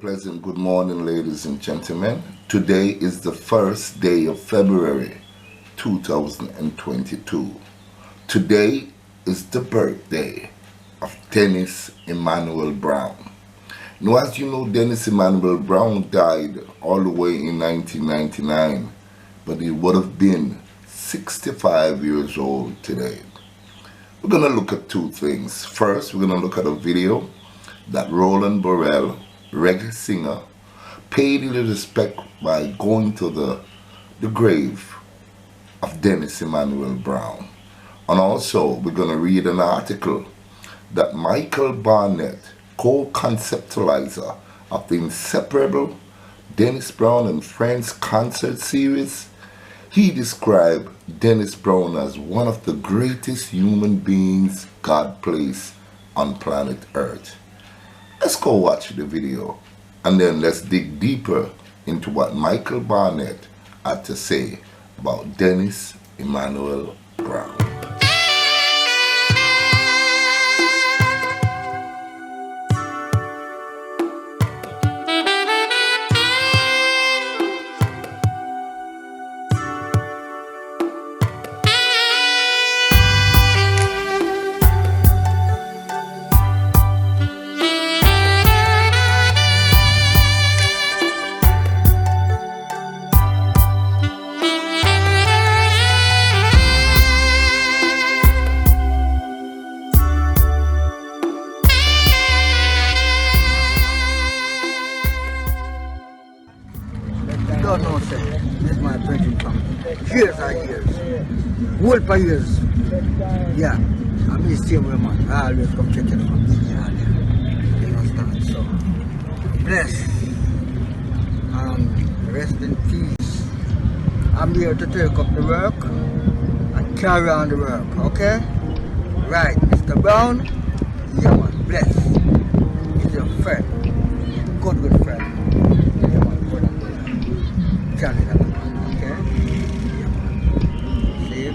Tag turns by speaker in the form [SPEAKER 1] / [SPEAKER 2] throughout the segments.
[SPEAKER 1] pleasant good morning, ladies and gentlemen. Today is the first day of February 2022. Today is the birthday of Dennis Emmanuel Brown. Now, as you know, Dennis Emmanuel Brown died all the way in 1999, but he would have been 65 years old today. We're going to look at two things. First, we're going to look at a video that Roland Burrell, reggae singer, paid his respect by going to the grave of Dennis Emmanuel Brown. And also, we're going to read an article that Michael Barnett, co-conceptualizer of the Inseparable Dennis Brown and Friends concert series, he described Dennis Brown as one of the greatest human beings God placed on planet Earth. Let's go watch the video and then let's dig deeper into what Michael Barnett had to say about Dennis Emmanuel Brown.
[SPEAKER 2] Don't know, sir. This is my drinking from years and years. Whole for years. Yeah. I'm the same way, man. I always come check it out. Yeah. You understand? So, bless. Rest in peace. I'm here to take up the work and carry on the work, okay? Right, Mr. Brown. Yeah, man. Bless. He's your friend. Good friend. Yeah, man. Good. Okay? See?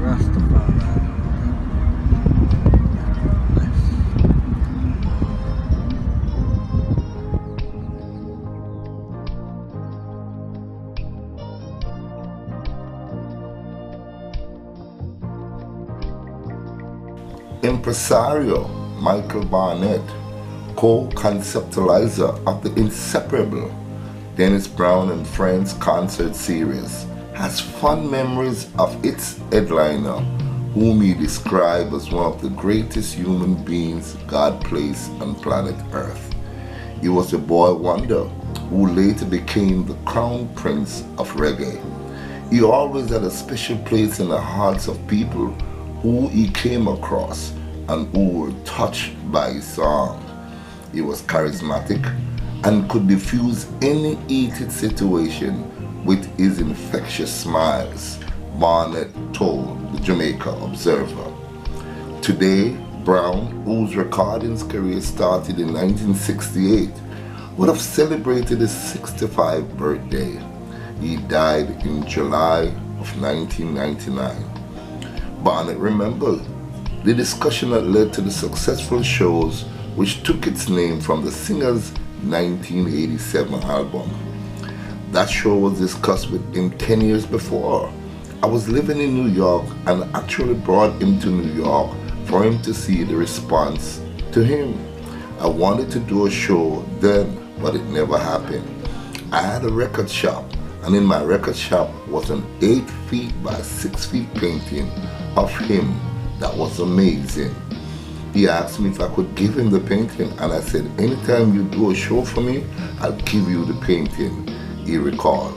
[SPEAKER 2] Rastafari.
[SPEAKER 1] Impresario Michael Barnett, co-conceptualizer of the Inseparable Dennis Brown and Friends concert series, has fond memories of its headliner, whom he described as one of the greatest human beings God placed on planet Earth. He was a boy wonder who later became the crown prince of reggae. He always had a special place in the hearts of people who he came across and who were touched by his song. He was charismatic and could diffuse any heated situation with his infectious smiles, Barnett told the Jamaica Observer. Today, Brown, whose recordings career started in 1968, would have celebrated his 65th birthday. He died in July of 1999. Barnett remembered the discussion that led to the successful shows which took its name from the singer's 1987 album. That show was discussed with him 10 years before. I was living in New York and actually brought him to New York for him to see the response to him. I wanted to do a show then, but it never happened. I had a record shop, and in my record shop was an 8 feet by 6 feet painting of him that was amazing. He asked me if I could give him the painting, and I said, anytime you do a show for me, I'll give you the painting, he recalled.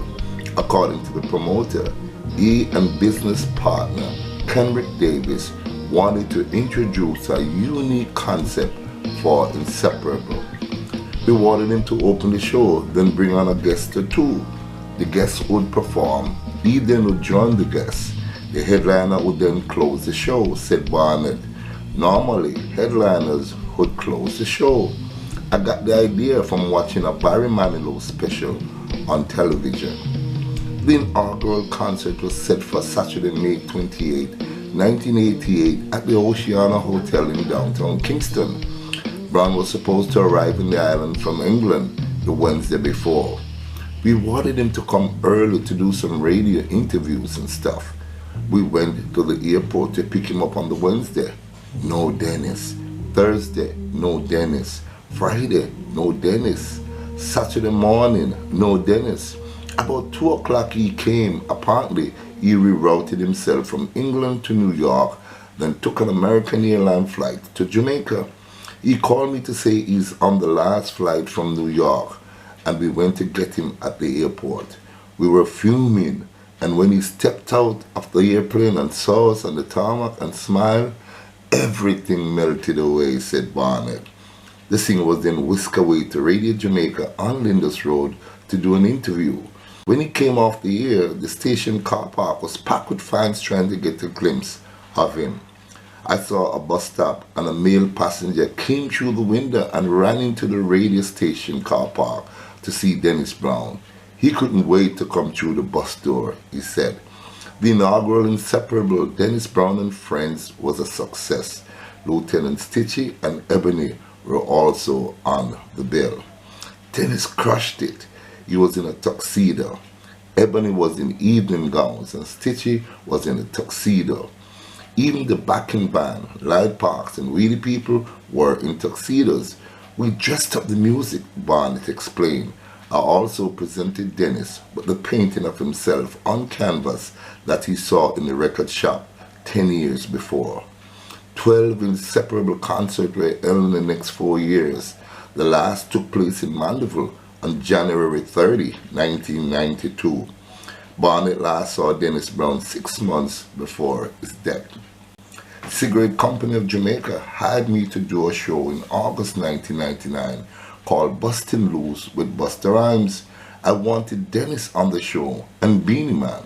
[SPEAKER 1] According to the promoter, he and business partner Kenrick Davis wanted to introduce a unique concept for Inseparable. We wanted him to open the show, then bring on a guest or two. The guests would perform, he then would join the guests. The headliner would then close the show, said Barnett. Normally, headliners would close the show. I got the idea from watching a Barry Manilow special on television. The inaugural concert was set for Saturday, May 28, 1988 at the Oceana Hotel in downtown Kingston. Brown was supposed to arrive in the island from England the Wednesday before. We wanted him to come early to do some radio interviews and stuff. We went to the airport to pick him up on the Wednesday. No Dennis. Thursday, no Dennis. Friday, no Dennis. Saturday morning, no Dennis. About 2 o'clock he came. Apparently, he rerouted himself from England to New York, then took an American Airlines flight to Jamaica. He called me to say he's on the last flight from New York, and we went to get him at the airport. We were fuming, and when he stepped out of the airplane and saw us on the tarmac and smiled, everything melted away, said Barnett. The singer was then whisked away to Radio Jamaica on Lindus Road to do an interview. When he came off the air, the station car park was packed with fans trying to get a glimpse of him. I saw a bus stop and a male passenger came through the window and ran into the radio station car park to see Dennis Brown. He couldn't wait to come through the bus door, he said. The inaugural Inseparable Dennis Brown and Friends was a success. Lieutenant Stitchie and Ebony were also on the bill. Dennis crushed it. He was in a tuxedo. Ebony was in evening gowns and Stitchie was in a tuxedo. Even the backing band, Light Parks and Weedy People were in tuxedos. We dressed up the music, Barnett explained. I also presented Dennis with the painting of himself on canvas that he saw in the record shop 10 years before. 12 Inseparable concerts were held in the next 4 years. The last took place in Mandeville on January 30, 1992. Barnett last saw Dennis Brown 6 months before his death. Cigarette Company of Jamaica hired me to do a show in August 1999 called Bustin' Loose with Busta Rhymes. I wanted Dennis on the show and Beanie Man.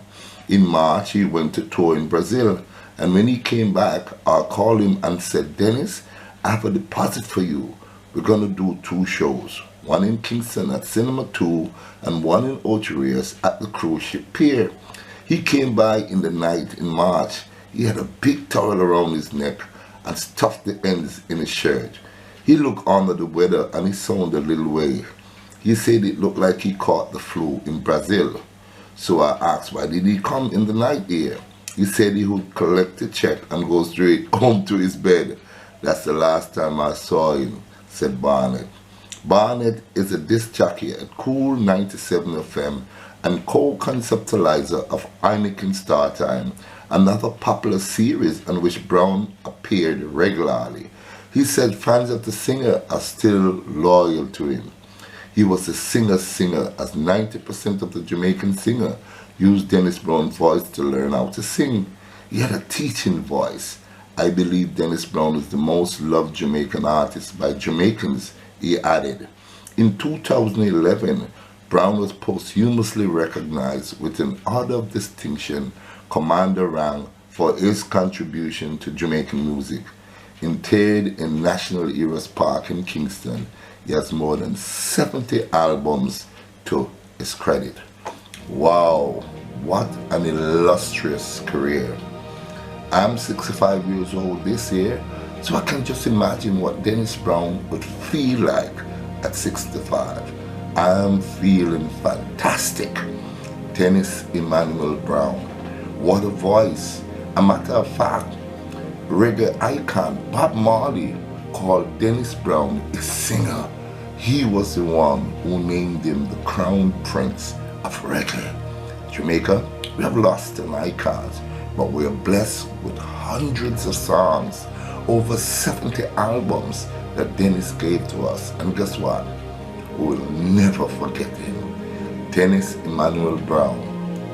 [SPEAKER 1] In March, he went to tour in Brazil, and when he came back, I called him and said, Dennis, I have a deposit for you. We're going to do 2 shows, one in Kingston at Cinema 2 and one in YRS at the cruise ship pier. He came by in the night in March. He had a big towel around his neck and stuffed the ends in his shirt. He looked under the weather and he sounded a little way. He said it looked like he caught the flu in Brazil. So I asked, why did he come in the night here? He said he would collect a check and go straight home to his bed. That's the last time I saw him, said Barnett. Barnett is a disc jockey at Cool 97 FM and co-conceptualizer of Heineken Star Time, another popular series on which Brown appeared regularly. He said fans of the singer are still loyal to him. He was a singer as 90% of the Jamaican singer used Dennis Brown's voice to learn how to sing. He had a teaching voice. I believe Dennis Brown is the most loved Jamaican artist by Jamaicans, he added. In 2011, Brown was posthumously recognized with an Order of Distinction Commander rank for his contribution to Jamaican music. Interred in National Heroes Park in Kingston, he has more than 70 albums to his credit. Wow, what an illustrious career. I'm 65 years old this year, so I can just imagine what Dennis Brown would feel like at 65. I'm feeling fantastic. Dennis Emmanuel Brown. What a voice. A matter of fact, reggae icon Bob Marley called Dennis Brown a singer. He was the one who named him the Crown Prince of Reggae. Jamaica, we have lost an icon, but we are blessed with hundreds of songs, over 70 albums that Dennis gave to us. And guess what? We will never forget him. Dennis Emmanuel Brown,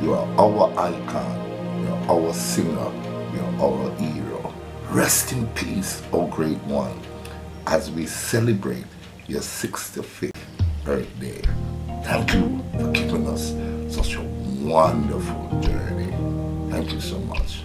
[SPEAKER 1] you are our icon, you are our singer, you are our hero. Rest in peace, O great one, as we celebrate your 65th birthday. Thank you for giving us such a wonderful journey. Thank you so much.